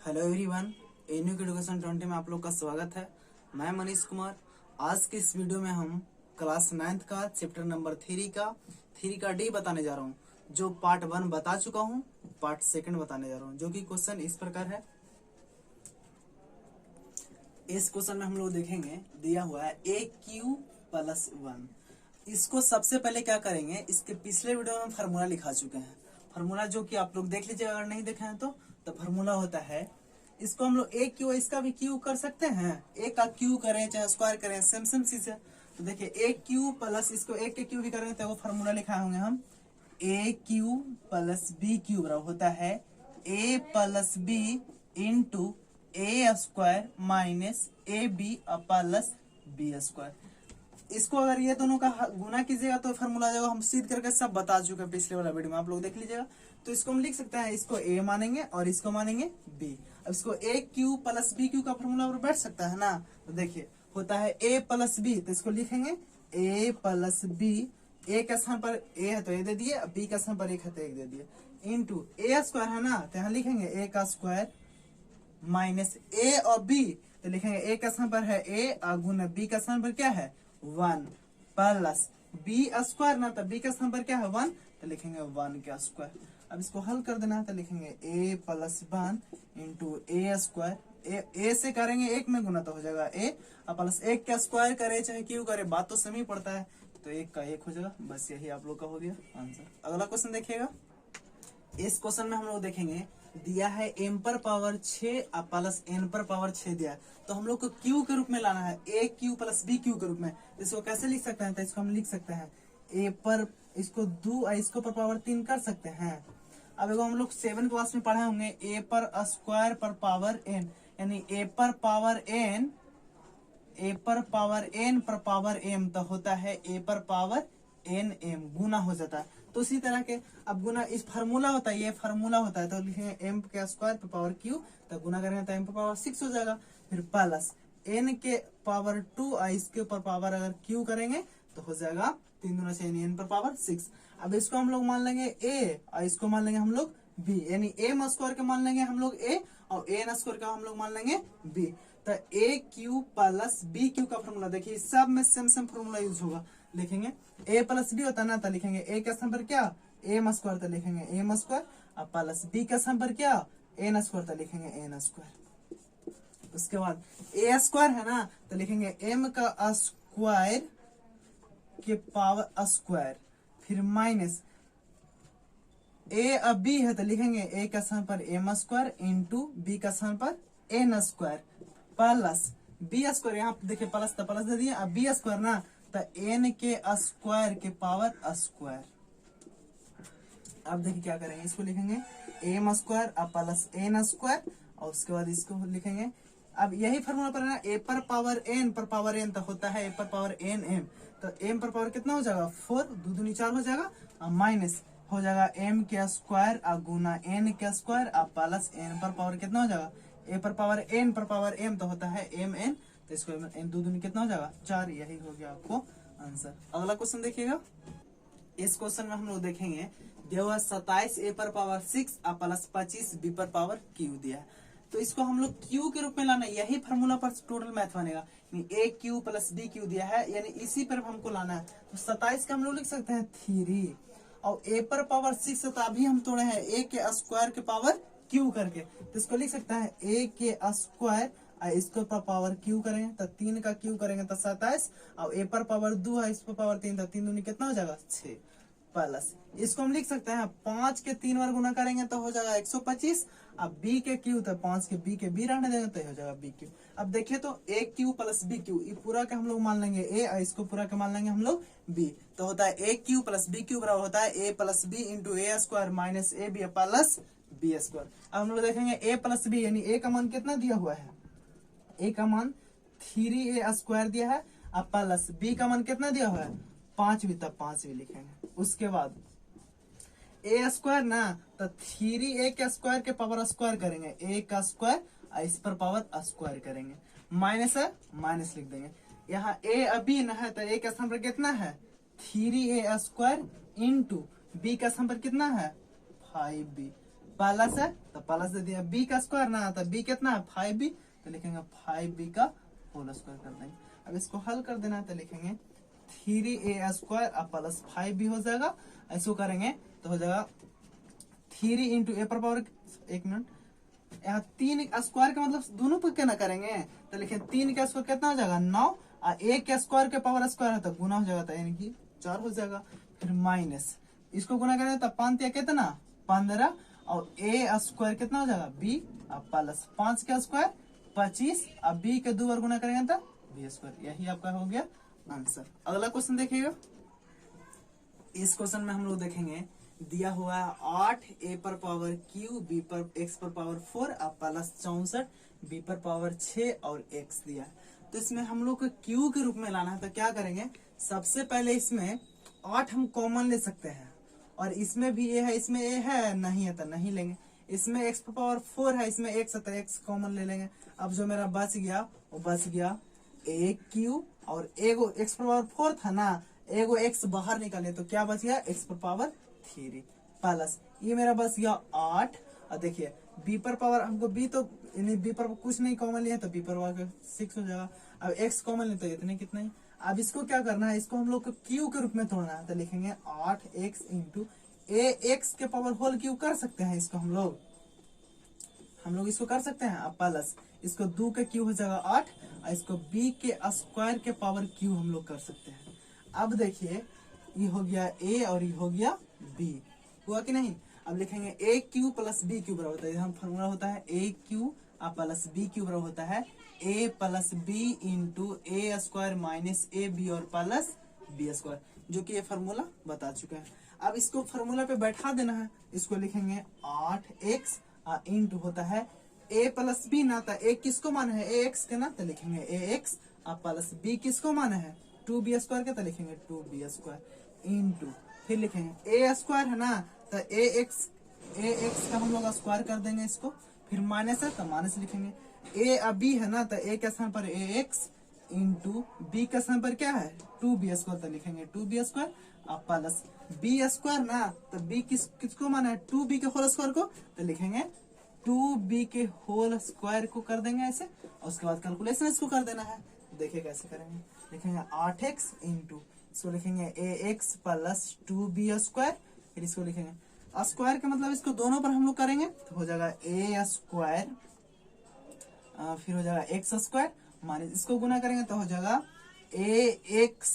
Hello everyone, any education 20 में आप लोग का स्वागत है। मैं मनीष कुमार। आज के इस वीडियो में हम क्लास 9th का चैप्टर नंबर 3 का डी बताने जा रहा हूँ। जो पार्ट 1 बता चुका हूँ, पार्ट 2 बताने जा रहा हूँ, जो कि क्वेश्चन इस प्रकार है। इस क्वेश्चन में हम लोग देखेंगे, दिया हुआ है AQ+1। इसको सबसे पहले क्या करेंगे, इसके पिछले वीडियो में फार्मूला लिखा चुके हैं। फार्मूला जो कि आप लोग देख लीजिएगा, अगर नहीं देखे हैं तो फार्मूला होता है, इसको हम लोग ए क्यू, इसका भी क्यू कर सकते हैं। ए का क्यू करें चाहे स्क्वायर करें, सेम सेम चीज है। तो देखिए ए क्यू प्लस, इसको ए के क्यू भी करेंगे तो वो फार्मूला लिखाए होंगे हम, A cube plus B cube बराबर होता है A plus B into A square minus A B plus B square. इसको अगर ये दोनों का गुना कीजिएगा तो फार्मूला आ जाएगा। हम सीध करके सब बता चुके हैं पिछले वाला वीडियो में, आप लोग देख लीजिएगा। तो इसको हम लिख सकते हैं, इसको ए मानेंगे और इसको मानेंगे बी। अब इसको ए क्यू प्लस बी क्यू का फार्मूला बैठ सकता है ना। तो देखिए होता है ए प्लस बी, तो इसको लिखेंगे ए प्लस बी। ए के स्थान पर ए है तो ए दे दिए, बी के स्थान पर एक है तो एक दे दिए, इंटू ए स्क्वायर है ना, तो यहाँ लिखेंगे ए का स्क्वायर माइनस ए और बी, तो लिखेंगे ए का स्थान पर है ए और गुना बी का स्थान पर क्या है 1 प्लस बी स्क्वायर ना, तो बी का स्थान पर क्या है 1, तो लिखेंगे 1 का स्क्वायर। अब इसको हल कर देना है तो लिखेंगे ए प्लस 1 इंटू ए स्क्वायर। ए से करेंगे एक में गुना तो हो जाएगा ए, और प्लस एक का स्क्वायर करे चाहे क्यू करे, बात तो सेम ही पड़ता है, तो एक का एक हो जाएगा। बस यही आप लोग का हो गया आंसर। अगला क्वेश्चन देखिएगा। इस क्वेश्चन में हम लोग देखेंगे, दिया है m पर पावर 6 प्लस n पर पावर 6 दिया है, तो हम लोग को q के रूप में लाना है, ए क्यू प्लस बी क्यू के रूप में। इसको कैसे लिख सकते हैं, तो इसको हम लिख सकते हैं ए पर, इसको 2 और इसको पर पावर 3 कर सकते हैं। अब एगो हम लोग 7 क्लास में पढ़े होंगे, ए पर स्क्वायर पर पावर n, यानी ए पर पावर n, ए पर पावर n पर पावर m, तो होता है ए पर पावर n m, गुना हो जाता है। तो इसी तरह के अब गुना इस फार्मूला होता है, ये फार्मूला होता है, तो लिखेंगे m के स्क्वायर पर पावर q, तो गुना करेंगे तो m पर पावर 6 हो जाएगा। फिर प्लस n के पावर 2 और इसके ऊपर पावर अगर q करेंगे तो हो जाएगा 3 दूना 6 यानी n पर पावर 6। अब इसको हम लोग मान लेंगे a और इसको मान लेंगे हम लोग b, यानी m स्क्वायर के मान लेंगे हम लोग a और n स्क्वायर का हम लोग मान लेंगे b। तो ए क्यू प्लस बी क्यू का फॉर्मूला देखिए, सब में सेम सेम फॉर्मूला यूज होगा। लिखेंगे ए प्लस बी होता है ना, तो लिखेंगे ए के स्थान पर क्या एम स्क्वायर, तो लिखेंगे एम स्क्वायर, और प्लस बी के स्थान पर क्या एन स्क्वायर, तो लिखेंगे एन स्क्वायर। उसके बाद ए स्क्वायर है ना, तो लिखेंगे एम का स्क्वायर के पावर स्क्वायर, फिर माइनस ए अब बी है, तो लिखेंगे ए का स्थान पर एम स्क्वायर इंटू बी का स्थान पर n square plus B square, यहाँ देखिए प्लस तो प्लस दे दिए, अब बी स्क्वायर ना, तो एन के स्क्वायर के पावर स्क्वायर। अब देखिए क्या करेंगे, इसको लिखेंगे एम स्क्वायर अब प्लस एन स्क्वायर, और उसके बाद इसको लिखेंगे, अब यही फॉर्मूला पर ना, ए पर पावर एन पर पावर एन, तो होता है ए पर पावर एन एम, तो एम पर पावर कितना हो जाएगा 4, 2 दूनी 4 हो जाएगा, और माइनस हो जाएगा एम के स्क्वायर और गुना एन के स्क्वायर और प्लस एन पर पावर कितना हो जाएगा ए पर पावर एन पर पावर एम, तो होता है एम एन, तो इसको एन 2 दूनी कितना हो जाएगा 4, यही हो गया आपको आंसर। अगला क्वेश्चन देखिएगा। इस क्वेश्चन में हम लोग देखेंगे, दिया हुआ 27 ए पर पावर 6 और प्लस 25 बी पर पावर क्यू दिया है, तो इसको हम लोग क्यू के रूप में लाना है, यही फार्मूला पर टोटल मैथ बनेगा। ए क्यू प्लस बी क्यू दिया है, यानी इसी पर हमको लाना है। तो 27 का हम लोग लिख सकते हैं 3, और ए पर पावर 6 तो अभी हम तोड़े हैं ए के स्क्वायर के पावर क्यू करके, तो इसको लिख सकता है ए के स्क्वायर और इसको पर पावर क्यू करेंगे, तो 3 का क्यू करेंगे तो 27, और ए पर पावर 2 है, इस पर पावर 3, तो 3 दूनी कितना हो जाएगा 6, प्लस इसको हम लिख सकते हैं 5 के 3 बार गुना करेंगे तो हो जाएगा 125, अब बी के क्यू, तो 5 के बी के बी रहने देंगे तो हो जाएगा बी क्यू। अब देखिए तो ए क्यू प्लस बी क्यू, ये पूरा के हम लोग मान लेंगे ए और इसको पूरा के मान लेंगे हम लोग बी, तो होता है ए क्यू प्लस बी क्यू बराबर होता है A plus B into A square minus A B plus B square. अब हम लोग देखेंगे ए प्लस बी, यानी ए का मान कितना दिया हुआ है, ए का मान 3a स्क्वायर दिया है, अब प्लस बी का मान कितना दिया हुआ है 5 भी, तब 5 भी लिखेंगे। उसके बाद ए स्क्वायर ना, तो 3a के स्क्वायर के पावर स्क्वायर करेंगे, ए का स्क्वायर और इस पर पावर स्क्वायर करेंगे, माइनस है माइनस लिख देंगे। यहाँ ए अभी ना है, तो ए का स्थान पर कितना है 3a स्क्वायर इंटू बी का स्थान पर कितना है 5b प्लस है तो प्लस दे दिया, बी का स्क्वायर ना तो बी कितना है 5b, तो लिखेंगे 5b का होल स्क्वायर कर देंगे। अब इसको हल कर देना है तो लिखेंगे 3a स्क्वायर अब प्लस 5b हो जाएगा। ऐसे करेंगे तो हो जाएगा 3 इंटू ए पर पावर, एक मिनट, यहाँ 3 स्क्वायर का मतलब दोनों पे क्या ना करेंगे तो लिखे 3 का स्क्वायर कितना हो जाएगा 9, और 1 के स्क्वायर के पावर स्क्वायर है तो गुना हो जाएगा, यानी कि 4 हो जाएगा। फिर माइनस इसको गुना करेंगे तो 5 कितना 15, और ए स्क्वायर कितना हो जाएगा b, अब प्लस 5 का स्क्वायर 25, अब b के 2 बार गुना करेंगे तो b स्क्वायर। यही आपका हो गया आंसर। अगला क्वेश्चन देखिएगा। इस क्वेश्चन में हम लोग देखेंगे दिया हुआ है 8 a पर पावर q, b पर x पर पावर 4 अब प्लस 64, b पर पावर 6 और x दिया है। तो इसमें हम लोग को q के रूप में लाना है तो क्या करेंगे, सबसे पहले इसमें 8 हम कॉमन ले सकते हैं, और इसमें भी a है, इसमें a है नहीं है तो नहीं लेंगे। इसमें x पर पावर 4 है, इसमें x है तो x कॉमन ले लेंगे। अब जो मेरा बच गया वो बच गया a q, और एगो x पर पावर 4 था ना, एगो x बाहर निकाले तो क्या बच गया x पर पावर 3 प्लस ये मेरा बच गया 8। और देखिए b पर पावर हमको b तो b पर कुछ नहीं कॉमन लिया तो b पर पावर 6 हो जाएगा। अब x कॉमन ले तो इतने कितना ही। अब इसको क्या करना है, इसको हम लोग को q के रूप में तोड़ना है तो लिखेंगे 8x इंटू ax के पावर होल क्यू कर सकते हैं। इसको हम लोग इसको कर सकते हैं। अब प्लस इसको 2 के क्यू हो जाएगा 8, और इसको b के स्क्वायर के पावर क्यू हम लोग कर सकते हैं। अब देखिए ये हो गया a और ये हो गया b, हुआ कि नहीं। अब लिखेंगे A cube plus B cube बराबर होता है, हम फॉर्मूला होता है ए क्यू प्लस बी क्यू बराबर होता है A plus B into A square minus A B और प्लस बी स्क्वायर, जो कि ये फॉर्मूला बता चुके हैं। अब इसको फॉर्मूला पे बैठा देना है। इसको लिखेंगे 8x इंटू होता है a प्लस बी ना, तो a किसको माना है ax के ना, तो लिखेंगे ax प्लस b किसको माना है 2b स्क्वायर के, तो लिखेंगे 2b स्क्वायर इंटू फिर लिखेंगे a स्क्वायर है ना, तो ax का हम लोग स्क्वायर कर देंगे इसको, फिर माइनस है तो माइनस लिखेंगे। a अब b है ना, तो a के स्थान पर ax इंटू b के स्थान पर क्या है 2b स्क्वायर, तो लिखेंगे 2b स्क्वायर अब प्लस b स्क्वायर ना, तो b किसको माना है 2b के होल स्क्वायर को, तो लिखेंगे 2b के होल स्क्वायर को कर देंगे ऐसे, और उसके बाद कैलकुलेशन इसको कर देना है। देखिए कैसे करेंगे, लिखेंगे 8x इंटू इसको लिखेंगे ax प्लस 2b स्क्वायर, फिर इसको लिखेंगे स्क्वायर का मतलब इसको दोनों पर हम लोग करेंगे तो हो जाएगा a स्क्वायर, फिर हो जाएगा x स्क्वायर माइनस इसको गुना करेंगे तो हो जाएगा ax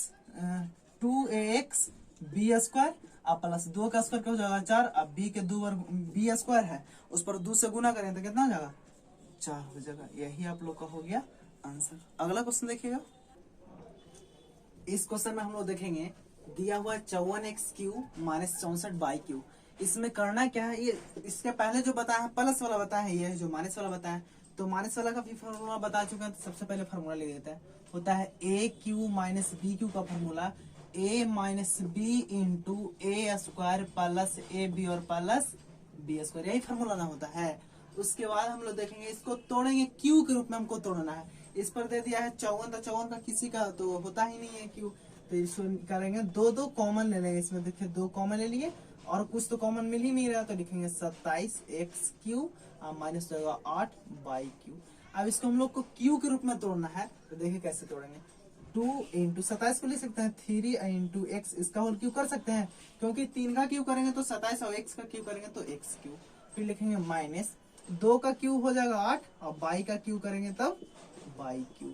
2ax b स्क्वायर अब प्लस 2 का स्क्वायर क्या हो जाएगा 4, अब b के 2 बार b स्क्वायर है उस पर 2 से गुना करेंगे तो कितना हो जाएगा 4 हो जाएगा। यही आप लोग का हो गया आंसर। अगला क्वेश्चन देखिएगा। इस क्वेश्चन में हम लोग देखेंगे दिया हुआ 54x Q minus 64 by Q. इसमें करना क्या है, ये इसके पहले जो बताया है प्लस वाला बताया है, ये जो माइनस वाला बताया है, तो माइनस वाला का भी फॉर्मूला बता चुके हैं। तो सबसे पहले फॉर्मूला ले देता है, होता है ए क्यू माइनस बी क्यू का formula a minus B into A square plus A B और प्लस बी स्क्वायर, यही फॉर्मूला ना होता है। उसके बाद हम लोग देखेंगे इसको तोड़ेंगे क्यू के रूप में हमको तोड़ना है। इस पर दे दिया है 54, तो 54 का किसी का तो होता ही नहीं है क्यू, तो इसको करेंगे 2 कॉमन ले लेंगे। इसमें देखिए 2 कॉमन ले लिए और कुछ तो कॉमन मिल ही नहीं रहा, तो लिखेंगे 27x क्यू माइनस होगा 8 बाई क्यू। अब इसको हम लोग को क्यू के रूप में तोड़ना है, तो देखिए कैसे तोड़ेंगे। 2 इंटू 27 को ले सकते हैं 3 इंटू एक्स, इसका होल क्यू कर सकते हैं क्योंकि 3 का क्यू करेंगे तो 27 और x का क्यू करेंगे तो x क्यू, फिर लिखेंगे माइनस 2 का क्यू हो जाएगा 8 और बाई का क्यू करेंगे तब बाई क्यू।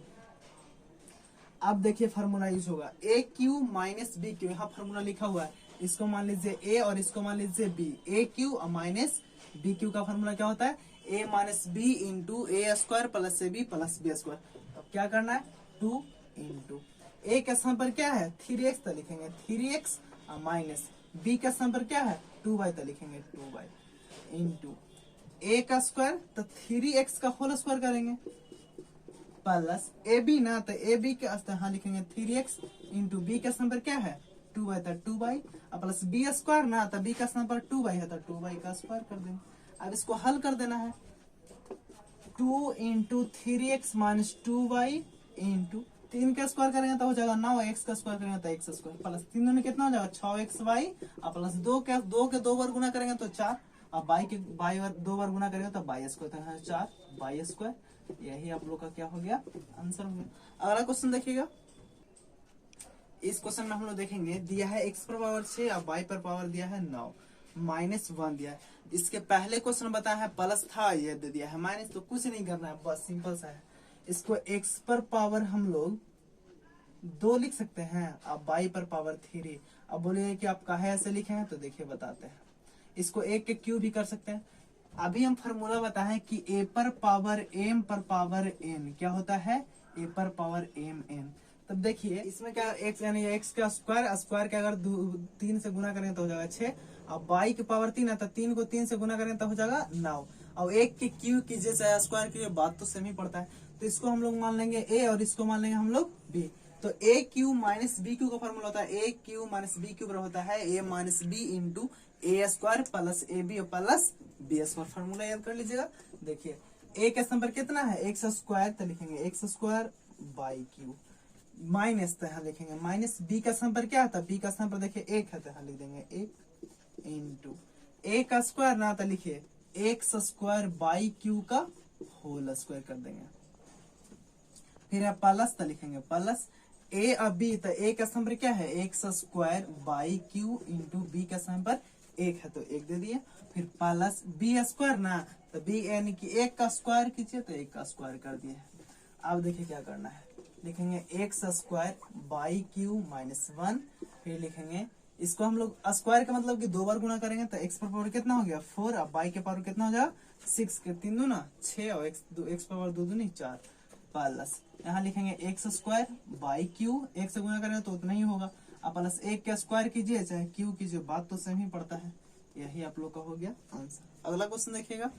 अब देखिए फार्मूला यूज होगा A cube minus B Q, यहाँ फार्मूला लिखा हुआ है, इसको मान लीजिए ए और इसको मान लीजिए बी। ए क्यू और माइनस बी क्यू का फार्मूला क्या होता है A minus B into A square plus A B plus B square. अब क्या करना है 2 इंटू ए के स्थान पर क्या है 3x, तो लिखेंगे 3x माइनस बी के स्थान पर क्या है 2y, तो लिखेंगे 2y इंटू ए का स्क्वायर तो 3x का होल स्क्वायर करेंगे प्लस ए बी ना, तो ए बी के हाँ लिखेंगे 3x इंटू बी का स्थान पर क्या है 2y, तो 2y प्लस बी स्क्वायर ना, तो बी का स्थान पर 2y है तो 2y का स्क्वायर कर देंगे। अब इसको हल कर देना है 2 into 3x minus 2y into 3 का स्क्वायर करेंगे तो हो जाएगा 9, x का स्क्वायर करेंगे तो x स्क्वायर प्लस 3 में कितना हो जाएगा 6xy प्लस 2 के 2 बार गुना करेंगे तो 4 अब बाई के बाई दो बार गुना करेंगे तो बाई स्क्वायर, तो है 4 बाई स्क्वायर। यही आप लोग का क्या हो गया, आंसर हो गया। अगला क्वेश्चन देखिएगा। इस क्वेश्चन में हम लोग देखेंगे दिया है x पर पावर 6 और y पर पावर दिया है 9, -1 दिया है। इसके पहले क्वेश्चन बताया है प्लस था, ये दे दिया है माइनस, तो कुछ नहीं करना है, बस सिंपल सा है। इसको x पर पावर हम लोग 2 लिख सकते हैं, अब y पर पावर 3। अब बोलिए कि आप काहे ऐसे लिखे हैं, तो देखिए बताते हैं। इसको 1 के क्यूब भी कर सकते हैं। अभी हम फार्मूला बताएं कि a पर पावर m पर पावर n क्या होता है, a पर पावर m n। तब देखिए इसमें क्या x यानी x का स्क्वायर, स्क्वायर के अगर 3 से गुना करेंगे तो हो जाएगा 6, अब y की पावर 3 है तो 3 को 3 से गुना करेंगे तो हो जाएगा 9। और 1 के क्यूब कीजिए चाहे स्क्वायर कीजिए, बात तो सेम ही पड़ता है। तो इसको हम लोग मान लेंगे a और इसको मान लेंगे हम लोग b। तो a cube minus B cube का फॉर्मूला होता है a cube minus B cube होता है a minus B into A square plus A B plus B square. Formula याद कर लीजिएगा। देखिए a का नंबर कितना है एक्स स्क्वायर, तो लिखेंगे x square by Q minus, तो यहाँ लिखेंगे माइनस बी का नंबर क्या था, बी का नंबर देखिए 1 है, तो यहाँ लिख देंगे 1 इंटू ए का स्क्वायर ना, तो लिखिए एक्स स्क्वायर बाई क्यू का होल स्क्वायर कर देंगे। फिर है प्लस, तो लिखेंगे प्लस ए और बी, तो ए का नंबर क्या है x square by cube into b का नंबर 1 है तो 1 दे दिए। फिर प्लस बी स्क्वायर ना, तो बी यानी कि 1 का स्क्वायर कीजिए तो 1 का स्क्वायर कर दिए। अब देखिए क्या करना है, लिखेंगे x square by Q minus 1। फिर लिखेंगे इसको हम लोग स्क्वायर का मतलब कि 2 बार गुना करेंगे तो एक्स पर पावर कितना हो गया 4, अब बाई के पावर कितना हो जाएगा 6 के 3 दूना 6 और एक्स पावर 2 दूनी 4 प्लस यहाँ लिखेंगे एक्स स्क्वायर बाई क्यू, एक से गुना करेंगे तो उतना ही होगा, अब प्लस 1 का स्क्वायर कीजिए चाहे क्यू कीजिए, बात तो सेम ही पड़ता है। यही आप लोग का हो गया आंसर। अगला क्वेश्चन देखिएगा।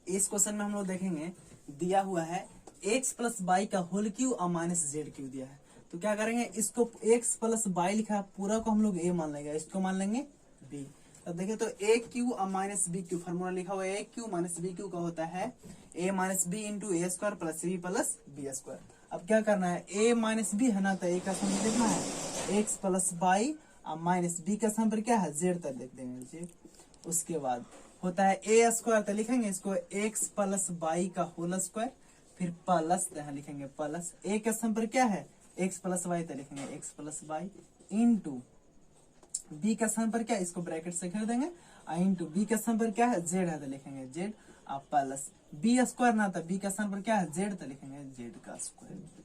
इस क्वेश्चन में हम लोग देखेंगे दिया हुआ है x प्लस बाई का होल क्यू और माइनस जेड क्यू दिया है। तो क्या करेंगे, इसको x प्लस बाई लिखा है पूरा को हम लोग a मान लेंगे, इसको मान लेंगे b। तो देखिए तो a क्यू और माइनस बी क्यू फॉर्मूला लिखा हुआ है, a cube minus B cube का होता है a minus B into A square plus b plus B square. अब क्या करना है, a माइनस बी है ना, तो a का सम लिखना है x प्लस बाई और माइनस b का सम पर क्या है z तक लिख देंगे जी। उसके बाद होता है a स्क्वायर, तो लिखेंगे इसको x प्लस बाई का होल स्क्वायर, फिर प्लस यहाँ लिखेंगे प्लस a का सम पर क्या है x प्लस वाई, तो लिखेंगे x plus y into b का सम पर क्या है, इसको ब्रैकेट से घेर देंगे, इंटू b का सम पर क्या है z है, तो लिखेंगे z और प्लस b स्क्वायर ना, तो b का सम पर क्या है z, तो लिखेंगे z का स्क्वायर।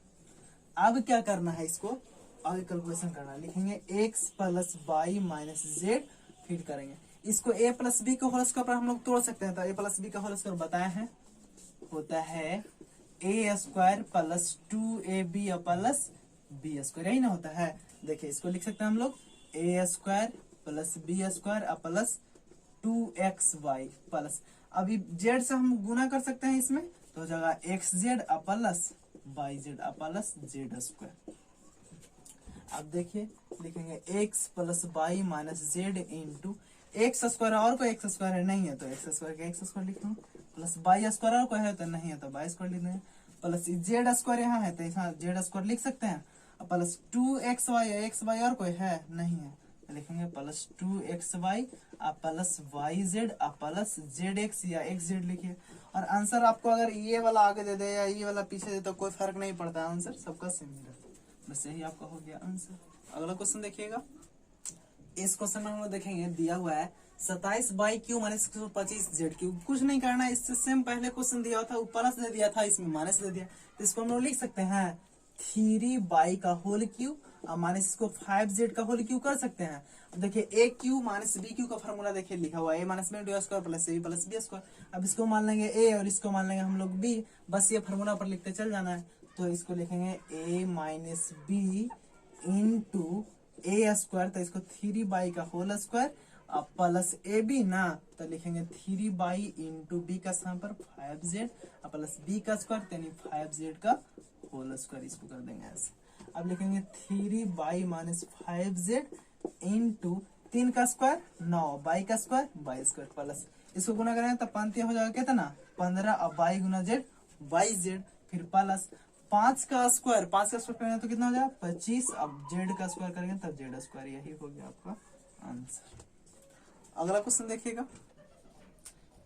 अब क्या करना है, इसको आगे कैलकुलेशन करना है, लिखेंगे x plus by minus z, फिर करेंगे इसको a प्लस बी का होल स्क्वायर पर हम लोग तोड़ सकते हैं। तो a प्लस बी का होल स्क्वायर बताया है होता है a square plus 2ab plus B square, यही ना होता है। देखिए इसको लिख सकते हैं हम लोग a square plus B square plus 2xy plus, अभी z से हम गुना कर सकते हैं इसमें, तो हो जाएगा xz plus yz plus z square. अब देखिए लिखेंगे x plus by minus Z into x square, और कोई एक्स स्क्वायर है नहीं है तो एक्स स्क्वायर का एक्स स्क्वायर लिख दूँ, प्लस बाई स्क्वायर और कोई है तो नहीं है तो बाई स्क्वायर लिख देंगे, प्लस जेड स्क्वायर यहाँ है तो यहाँ जेड स्क्वायर लिख सकते हैं, प्लस 2xy, एक्स वाई और कोई है नहीं है तो लिखेंगे plus 2xy plus yz plus zx या xz लिखिए। और आंसर आपको अगर ये वाला आगे दे दे या ये वाला पीछे दे तो कोई फर्क नहीं पड़ता, आंसर सबका सेम ही रहता है। बस यही आपका हो गया आंसर। अगला क्वेश्चन देखिएगा। इस क्वेश्चन में हम लोग देखेंगे दिया हुआ है 27 by Q minus 125 Z Q. कुछ नहीं करना है, इससे सेम पहले क्वेश्चन दिया था, ऊपर प्लस दे दिया था, इसमें माइनस दे दिया, तो इसको हम लोग लिख सकते हैं 3 बाई का होल क्यू और माइनस इसको 5 जेड का होल क्यू कर सकते हैं। देखिए ए क्यू माइनस बी क्यू का फॉर्मूला देखिए लिखा हुआ है, A minus B square plus A plus B square. अब इसको मान लेंगे ए और इसको मान लेंगे हम लोग बी, बस ये फॉर्मूला पर लिखते चल जाना है। तो इसको लिखेंगे a minus B into A square, तो इसको 3 बाई का होल स्क्वायर प्लस ए बी ना, तो लिखेंगे 3 बाई इंटू बी का स्थान पर 5z प्लस बी का स्क्वायर यानी 5z का होल स्क्वायर, इसको कर देंगे ऐसे। अब लिखेंगे 3 बाई माइनस 5z इंटू 3 का स्क्वायर 9 बाई का स्क्वायर बाई स्क्वायर प्लस इसको गुना करेंगे तो 5 हो जाएगा कितना 15 और by Guna Z by Z, फिर प्लस 5 का स्क्वायर करेंगे तो कितना हो जाएगा 25, अब जेड का स्क्वायर करेंगे तब जेड स्क्वायर। यही हो गया आपका आंसर। अगला क्वेश्चन देखिएगा।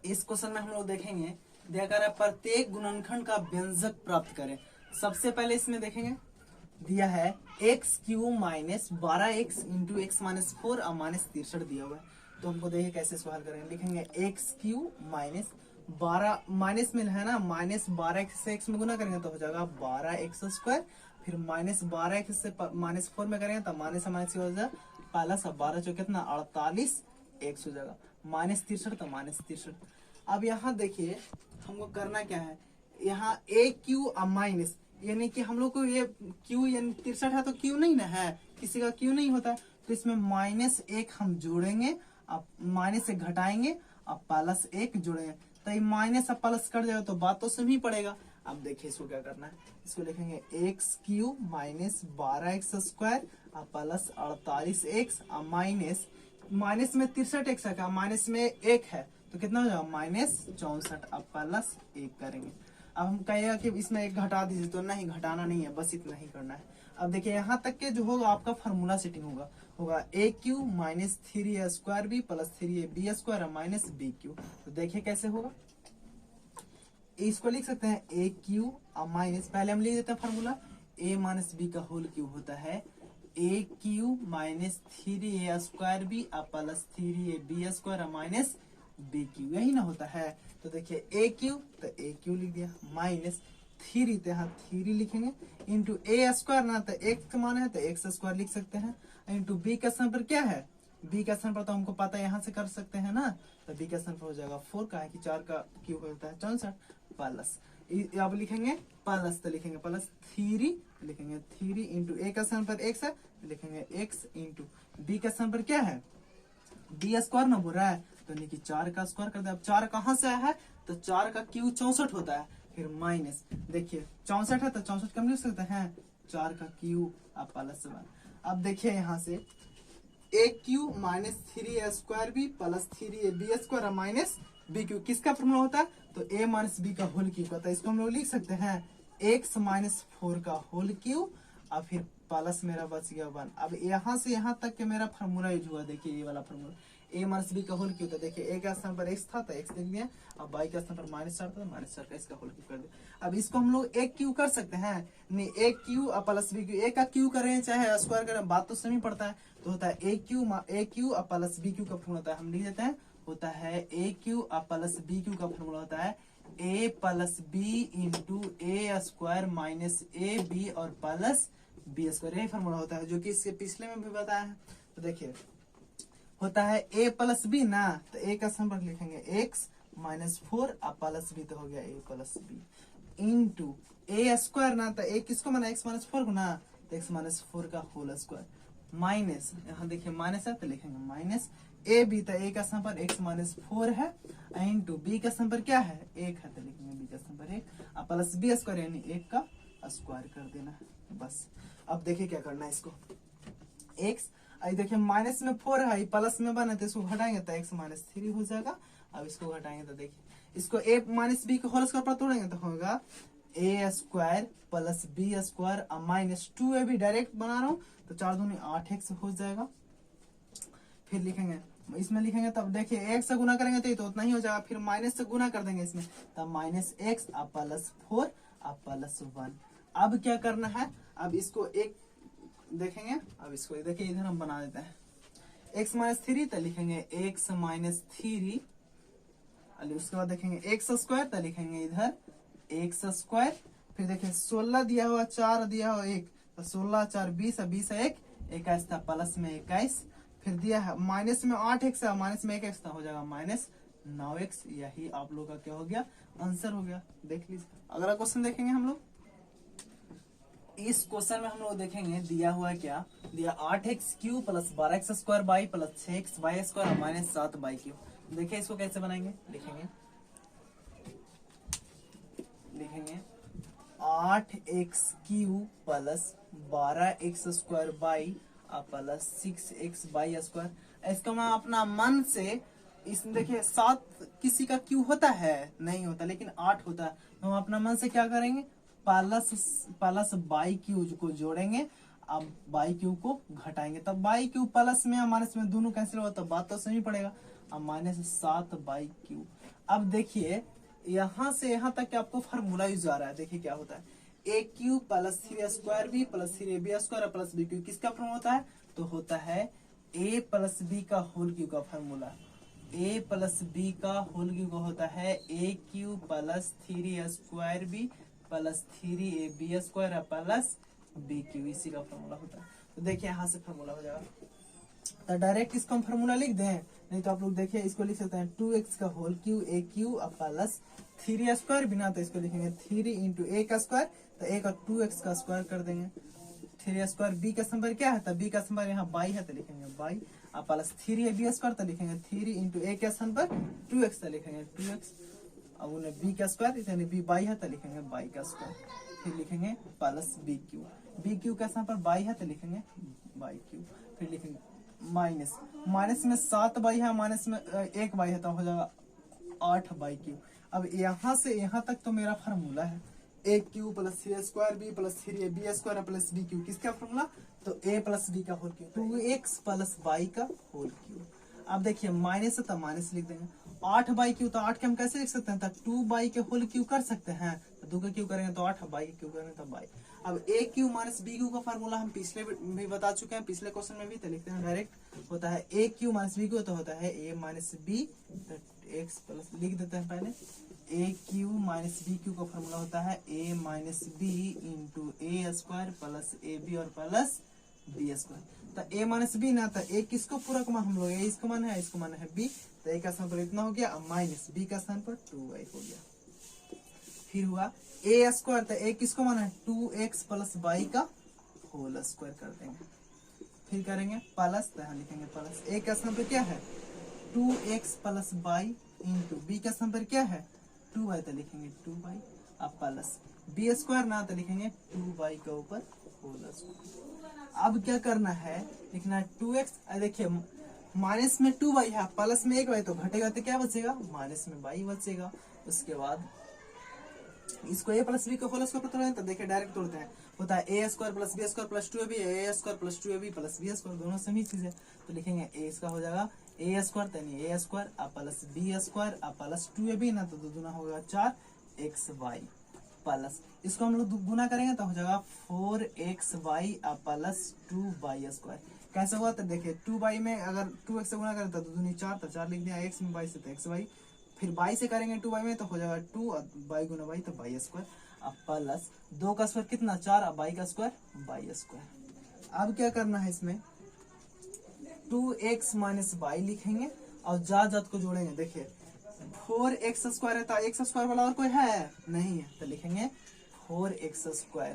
इस क्वेश्चन में हम लोग देखेंगे दिया गया है प्रत्येक गुणनखंड का व्यंजक प्राप्त करें। सबसे पहले इसमें देखेंगे दिया है x Q minus 12x into x minus 4 और माइनस 63 दिया हुआ है। तो हमको देखिए कैसे इसको हल करेंगे। लिखेंगे एक्स क्यू माइनस 12 माइनस में है ना, माइनस 12x से x में गुना करेंगे तो हो जाएगा 12x²। फिर माइनस 12x से माइनस 4 में करेंगे तो माइनस माइनस हो जाएगा प्लस 12 जो कितना 48x हो जाएगा, माइनस 63 तो माइनस 63। अब यहाँ देखिए हमको करना क्या है, यहाँ ए क्यू माइनस यानी कि हम लोग को ये क्यू यानी 63 है तो क्यू नहीं ना है, किसी का क्यू नहीं होता है, तो इसमें माइनस 1 हम जोड़ेंगे, अब माइनस 1 घटाएंगे, अब प्लस 1 जोड़ेंगे, तो ये माइनस अब प्लस कर जाएगा तो बात तो सही पड़ेगा। अब देखिए इसको क्या करना है, इसको लिखेंगे एक्स क्यू माइनस 12x² और प्लस 48x और माइनस माइनस में 63x है, माइनस में 1 है तो कितना हो जाएगा माइनस 64। अब प्लस 1 करेंगे। अब हम कहेगा कि इसमें 1 घटा दीजिए, तो नहीं घटाना नहीं है, बस इतना ही करना है। अब देखिए यहाँ तक के जो होगा आपका फार्मूला सेटिंग होगा A cube minus 3a² plus 3ab² minus B cube. तो देखिए कैसे होगा, इसको लिख सकते हैं ए क्यू माइनस, पहले हम लिख देते हैं फार्मूला, ए माइनस बी का होल क्यूब होता है ए cube minus 3a² plus 3ab² minus B cube, यही ना होता है। तो देखिए ए क्यू तो ए क्यू लिख दिया, माइनस 3 तो यहाँ 3 लिखेंगे, इंटू a² ना तो x का मान है तो x² लिख सकते हैं, इंटू बी का स्थान पर क्या है, बी का स्थान पर तो हमको पता है यहाँ से कर सकते हैं ना, तो बी का स्थान पर हो जाएगा 4 का है कि 4 का क्यूब होता है 64 प्लस, अब लिखेंगे प्लस तो लिखेंगे प्लस 3 लिखेंगे 3 इंटू ए का स्थान पर x है लिखेंगे x इंटू बी का स्थान पर क्या है b² ना बोल रहा है तो नहीं कि 4 का स्क्वायर कर दे। अब 4 कहाँ से आया है तो 4 का क्यू 64 होता है, फिर माइनस देखिए 64 है तो 64 कम लिख सकते हैं 4 का क्यू अब प्लस 1। अब देखिए यहाँ से A cube minus 3a² plus 3ab² minus B cube किसका फॉर्मूला होता है तो ए माइनस बी का होल क्यूब होता है। इसको हम लोग लिख सकते हैं x माइनस 4 का होल क्यूब और फिर प्लस मेरा बच गया 1। अब यहाँ से यहाँ तक के मेरा फार्मूला यूज हुआ, देखिए ये वाला फार्मूला ए माइनस बी का होल क्यूब था, देखिए ए का स्थान पर x था तो x लिख दिया, अब बाई का स्थान पर -4 था माइनस 4 का इसका होल क्यूब कर दिया। अब इसको हम लोग एक क्यू कर सकते हैं, नहीं ए क्यू प्लस बी क्यू, ए का क्यू करें चाहे स्क्वायर करें बात तो सही पड़ता है, तो होता है ए क्यू प्लस बी क्यू का फॉर्मूला होता है, हम लिख देते हैं होता है ए क्यू प्लस बी क्यू का फॉर्मूला होता है A plus B into a² minus A B और प्लस b², यही फॉर्मूला होता है जो कि इसके पिछले में भी बताया है। तो देखिए होता है a प्लस बी ना, तो a का स्थान पर लिखेंगे x माइनस 4 प्लस बी तो हो गया a plus B into a² ना, तो a किसको माना x माइनस 4 को ना, तो x माइनस 4 का होल स्क्वायर माइनस, यहाँ देखिए माइनस है तो लिखेंगे माइनस ए बी, तो ए का स्थान पर x माइनस 4 है इंटू बी का स्थान पर क्या है 1 है तो लिखेंगे बी का स्थान पर 1 प्लस b² यानी 1 का स्क्वायर कर देना है बस। अब देखिए क्या करना है, इसको x देखिए माइनस में 4 है प्लस में 1 है तो इसको घटाएंगे तो x माइनस 3 हो जाएगा। अब इसको घटाएंगे तो देखिए इसको a माइनस बी को होल स्क्वायर पर तोड़ेंगे तो होगा a² plus b² minus 2a भी डायरेक्ट बना रहा हूँ तो 4 दूनी 8x हो जाएगा। फिर लिखेंगे इसमें लिखेंगे तब देखिए x से गुना करेंगे तो उतना ही हो जाएगा, फिर माइनस से गुना कर देंगे इसमें तब माइनस x प्लस 4 प्लस 1। अब क्या करना है, अब इसको एक देखेंगे, अब इसको देखिए इधर हम बना देते हैं x माइनस 3 तो लिखेंगे x माइनस 3, उसके बाद देखेंगे x² तो लिखेंगे इधर x², फिर देखिए 16 दिया हुआ 4 दिया हुआ 1 तो 16 4 20 20 1 21 था प्लस में 21, फिर दिया है माइनस में 8x है माइनस में 1x था हो जाएगा माइनस 9x। यही आप लोग का क्या हो गया आंसर हो गया। देख लीजिए अगला क्वेश्चन देखेंगे हम लोग। इस क्वेश्चन में हम लोग देखेंगे दिया हुआ है क्या, दिया 8x³ plus 12x² by plus 6xy² minus 7y³। देखिए इसको कैसे बनाएंगे, लिखेंगे 8x³ plus 12x² by plus 6xy²। इसका मैं अपना मन से इसमें देखिए 7 किसी का क्यू होता है नहीं होता लेकिन 8 होता है, तो हम अपना मन से क्या करेंगे प्लस बाई क्यू को जोड़ेंगे, अब बाई क्यू को घटाएंगे तब बाई क्यू प्लस में या माइनस में दोनों कैंसिल होगा तो बात तो सही पड़ेगा। अब -7/q। अब देखिए यहाँ से यहाँ तक के आपको फार्मूला यूज आ रहा है। देखिए क्या होता है, AQ plus 3² plus 3AB² plus BQ किसका फॉर्मूला होता है, तो होता है A प्लस B का होल क्यू का फार्मूला। A प्लस B का होल क्यू का होता है AQ plus 3² plus 3AB² plus BQ, इसी का फार्मूला होता है। तो देखिए यहाँ से फार्मूला हो जाएगा, तो डायरेक्ट इसको हम फार्मूला लिख दें, नहीं तो आप लोग देखिए इसको लिख सकते हैं 2x का होल क्यू AQ प्लस 3² बिना, तो इसको लिखेंगे 3 इंटू A का स्क्वायर, तो A का 2x का स्क्वायर कर देंगे। 3² B का स्थान पर क्या है, तो B का स्थान पर यहाँ बाई है, तो लिखेंगे बाई, अब प्लस 3AB² तो लिखेंगे 3 इंटू A के स्थान पर 2x, तो लिखेंगे 2x। अब उन्हें B का स्क्वायर यानी B बाई है, तो लिखेंगे बाई का स्क्वायर, फिर लिखेंगे प्लस BQ का स्थान पर बाई है, तो लिखेंगे बाई क्यू, फिर लिखेंगे माइनस में 7/, है माइनस में 1/, है तो हो जाएगा 8/q। अब यहाँ से यहाँ तक तो मेरा फार्मूला है AQ plus 3² plus 3AB² plus BQ, किसका फार्मूला, तो A प्लस B का whole cube, 2x plus y का होल क्यू। अब देखिए माइनस है तो माइनस लिख देंगे, 8/q, तो 8 के हम कैसे लिख सकते हैं, तो 2 के होल क्यू कर सकते हैं, तो 2 के क्यू करेंगे तो 8, क्यू करेंगे तो बाई। अब AQ माइनस BQ का फार्मूला हम पिछले भी बता चुके हैं, पिछले क्वेश्चन में भी, तो लिखते हैं डायरेक्ट, होता है AQ माइनस BQ, तो होता है A माइनस B, तो x प्लस लिख देते हैं पहले, AQ माइनस BQ का फार्मूला होता है A minus B into A² plus AB और प्लस B²। तो A माइनस B ना, तो A किसको पूरक मान हम लोग, A इसको मान है, इसको मान है B, तो A का स्थान पर इतना हो गया, अब माइनस B का स्थान पर 2y हो गया। फिर हुआ A², तो A किसको माना है, 2x प्लस y का होल स्क्वायर कर देंगे, फिर करेंगे प्लस, तो यहाँ लिखेंगे प्लस, A का स्थान पर क्या है 2x plus y into B का स्थान पर क्या है 2y, तो लिखेंगे 2y, अब प्लस B² ना, तो लिखेंगे 2y के ऊपर होल स्क्वायर। अब क्या करना है, लिखना है 2x, देखिए माइनस में 2y है, प्लस में 1y, तो घटेगा तो क्या बचेगा, माइनस में y बचेगा। उसके बाद इसको A प्लस B का होल स्क्वायर तोड़ें, तो देखिए डायरेक्ट तोड़ते हैं, होता है A² plus B² plus 2AB, A² plus 2AB plus B², दोनों सेम ही चीज है, तो लिखेंगे A इसका हो जाएगा A² यानी A² plus B² plus 2AB ना, तो दुना होगा 4xy प्लस, इसको हम लोग गुना करेंगे तो हो जाएगा 4xy प्लस 2y²। कैसे हुआ, तो देखिए 2y में अगर 2x से गुना करें तो दूनी 4, तो 4 लिख दिया, x में y से तो xy, फिर y से करेंगे 2y में तो हो जाएगा 2, और y गुना y तो y², अब प्लस 2 का स्क्वायर कितना 4, अब y का स्क्वायर y²। अब क्या करना है, इसमें 2x माइनस y लिखेंगे और जात को जोड़ेंगे। देखिए 4x² है, तो x² वाला और कोई है नहीं है, तो लिखेंगे 4x²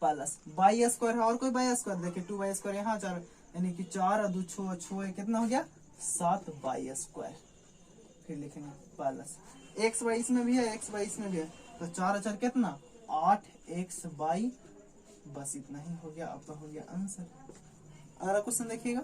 प्लस y² है, और कोई y², देखिए 2y² यहाँ 4, यानी कि 4 और 2 6 कितना हो गया 7y², फिर लिखेंगे प्लस xy इसमें भी है, xy इसमें भी है, तो 4 और 4 कितना 8xy, बस इतना ही हो गया, आपका हो गया आंसर। अगला क्वेश्चन देखिएगा।